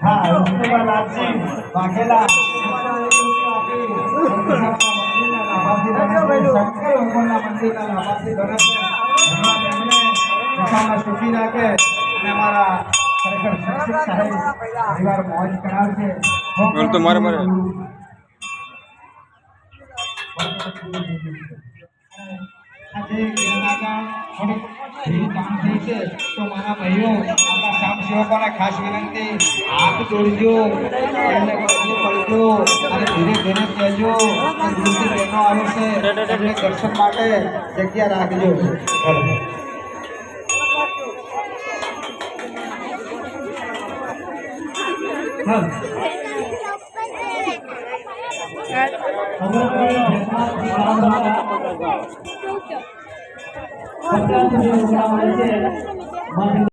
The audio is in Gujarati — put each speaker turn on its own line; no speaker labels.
हाँ उसके बाद आपसी वाघेला शंकर भगवानના મંદિરના લાભાર્થી બને છે ભગવાન એમને દશામાં સુખી રાખે અને અમારા ખરેખર શિક્ષક સાહેબ પરિવાર મોજ કરાવશે
તો મારે
આજે ગિરનારના થોડીક કામ થઈ છે તો મારા ભાઈઓ આપણા સામ સેવકોને ખાસ વિનંતી હાથ જોડજો એમને પગે પડજો અને ધીરે ધીરે કહેજો કે ગુરુજી બહેનો આવે છે એમને દર્શન માટે જગ્યા રાખજો